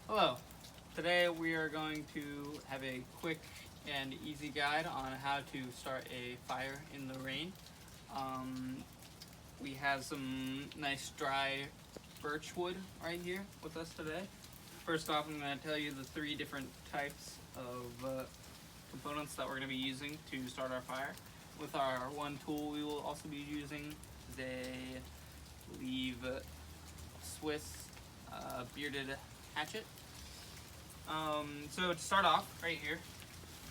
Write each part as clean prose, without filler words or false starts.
Hello. Today we are going to have a quick and easy guide on how to start a fire in the rain. We have some nice dry birch wood right here with us today. First off, I'm going to tell you the three different types of components that we're going to be using to start our fire. With our one tool we will also be using is a Swiss bearded hatchet. So to start off, right here,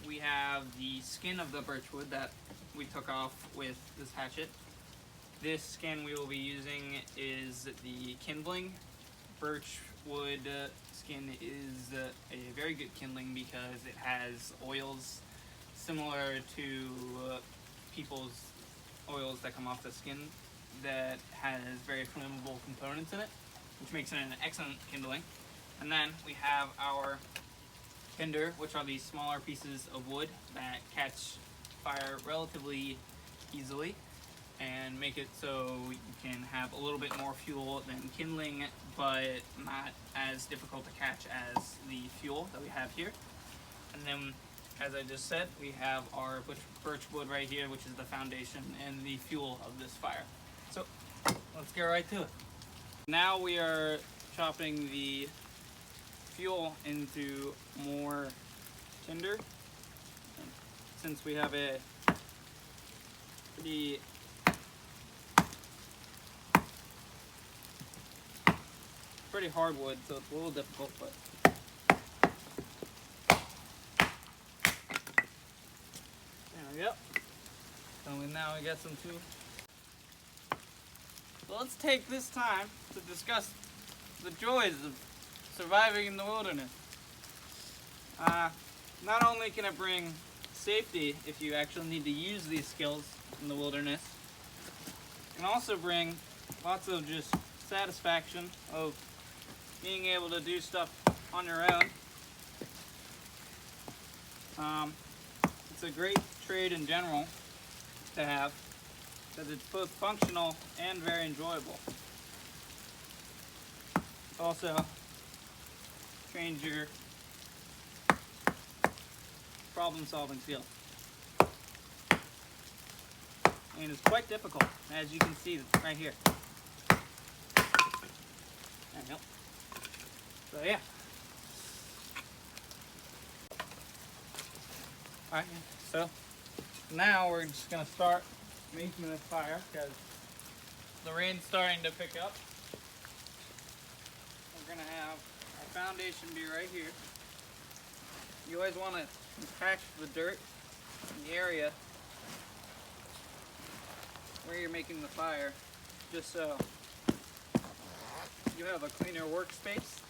we have the skin of the birch wood that we took off with this hatchet. This skin we will be using is the kindling. Birch wood skin is a very good kindling because it has oils similar to people's oils that come off the skin that has very flammable components in it, which makes it an excellent kindling. And then we have our tinder, which are these smaller pieces of wood that catch fire relatively easily and make it so you can have a little bit more fuel than kindling, but not as difficult to catch as the fuel that we have here. And then, as I just said, we have our birch wood right here, which is the foundation and the fuel of this fire. So let's get right to it. Now we are chopping the fuel into more tinder. Since we have a pretty hard wood, so it's a little difficult, but there we go. So now we got some too. So let's take this time to discuss the joys of surviving in the wilderness. Not only can it bring safety if you actually need to use these skills in the wilderness, it can also bring lots of just satisfaction of being able to do stuff on your own. It's a great trade in general to have because it's both functional and very enjoyable. Also trains your problem-solving skills. And it's quite difficult, as you can see right here. There we go. So yeah. Alright, so now we're just going to start making this fire because the rain's starting to pick up. We're going to have our foundation be right here. You always want to compact the dirt in the area where you're making the fire, just so you have a cleaner workspace.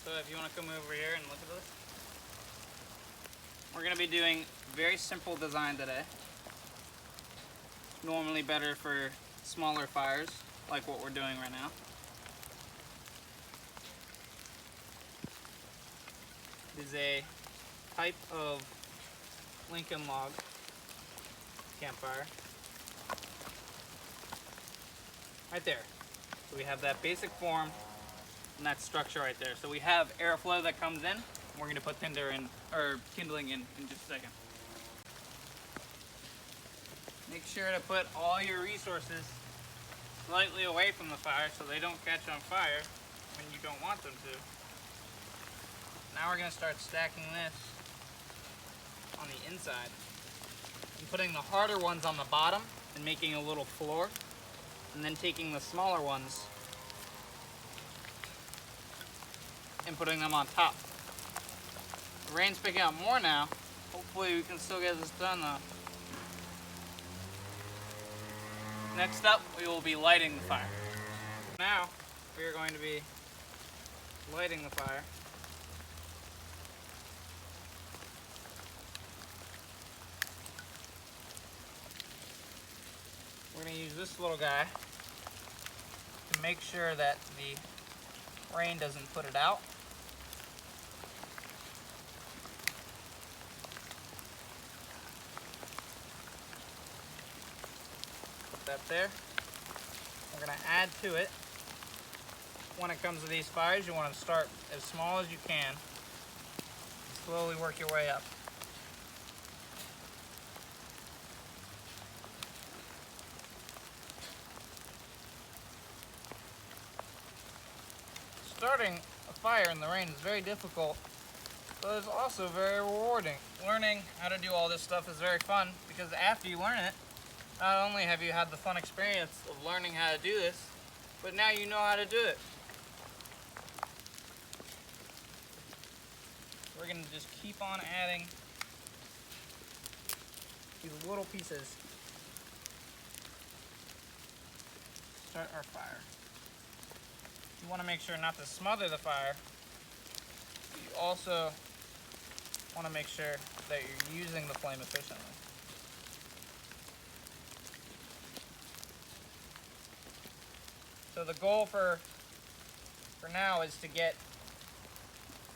So if you want to come over here and look at this, we're going to be doing very simple design today. Normally better for smaller fires, like what we're doing right now. Is a type of Lincoln log campfire. Right there. So we have that basic form and that structure right there. So we have airflow that comes in. We're going to put tinder in, or kindling in just a second. Make sure to put all your resources slightly away from the fire so they don't catch on fire when you don't want them to. Now we're going to start stacking this on the inside and putting the harder ones on the bottom and making a little floor, and then taking the smaller ones and putting them on top. The rain's picking up more now. Hopefully we can still get this done though. Next up, we will be lighting the fire. Now we are going to be lighting the fire. We're going to use this little guy to make sure that the rain doesn't put it out. Put that there. We're going to add to it. When it comes to these fires, you want to start as small as you can. Slowly work your way up. Starting a fire in the rain is very difficult, but it's also very rewarding. Learning how to do all this stuff is very fun because after you learn it, not only have you had the fun experience of learning how to do this, but now you know how to do it. We're going to just keep on adding these little pieces. Start our fire. You want to make sure not to smother the fire. But you also want to make sure that you're using the flame efficiently. So the goal for now is to get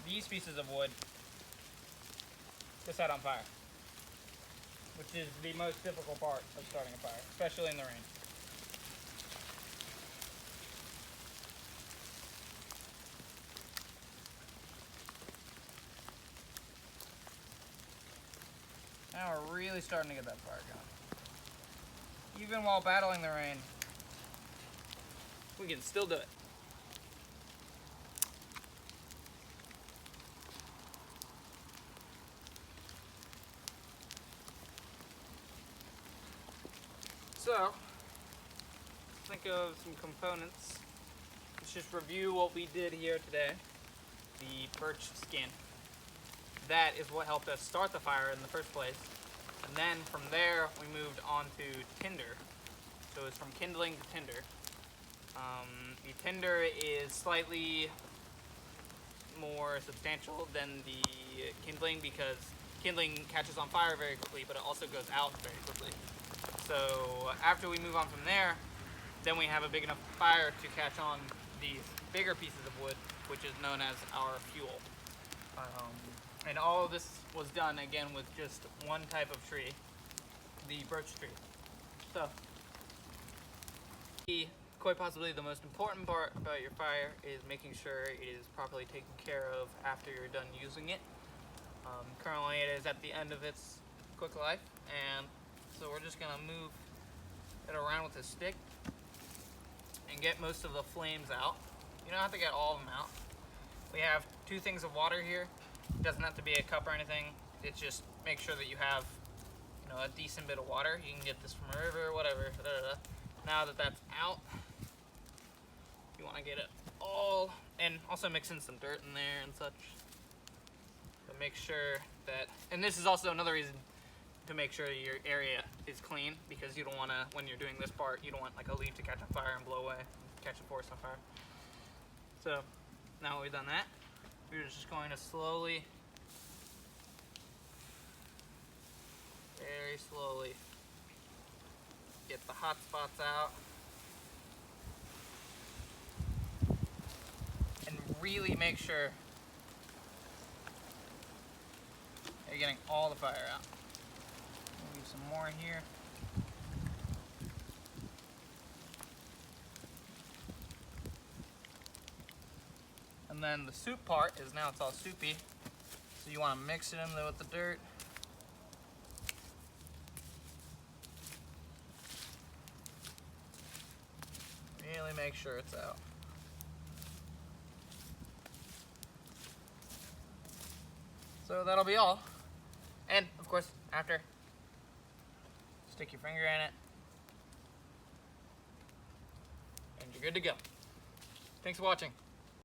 these pieces of wood to set on fire, which is the most difficult part of starting a fire, especially in the rain. Now we're really starting to get that fire going. Even while battling the rain, we can still do it. So, think of some components. Let's just review what we did here today. The birch skin. That is what helped us start the fire in the first place. And then from there, we moved on to tinder. So it's from kindling to tinder. The tinder is slightly more substantial than the kindling because kindling catches on fire very quickly, but it also goes out very quickly. So after we move on from there, then we have a big enough fire to catch on these bigger pieces of wood, which is known as our fuel. And all of this was done again with just one type of tree, the birch tree. So, quite possibly the most important part about your fire is making sure it is properly taken care of after you're done using it. Currently it is at the end of its quick life, and so we're just going to move it around with a stick and get most of the flames out. You don't have to get all of them out. We have 2 things of water here. It doesn't have to be a cup or anything. It's just make sure that you have, a decent bit of water. You can get this from a river, whatever. Now that that's out, you want to get it all, and also mix in some dirt in there and such. So make sure that, and this is also another reason to make sure your area is clean, because you don't want to, when you're doing this part, you don't want like a leaf to catch on fire and blow away, catch a forest on fire. So now that we've done that, we're just going to slowly, very slowly, get the hot spots out and really make sure you're getting all the fire out. Leave some more here. And then the soup part is now it's all soupy, so you want to mix it in there with the dirt. Really make sure it's out. So that'll be all. And of course, after, stick your finger in it, and you're good to go. Thanks for watching.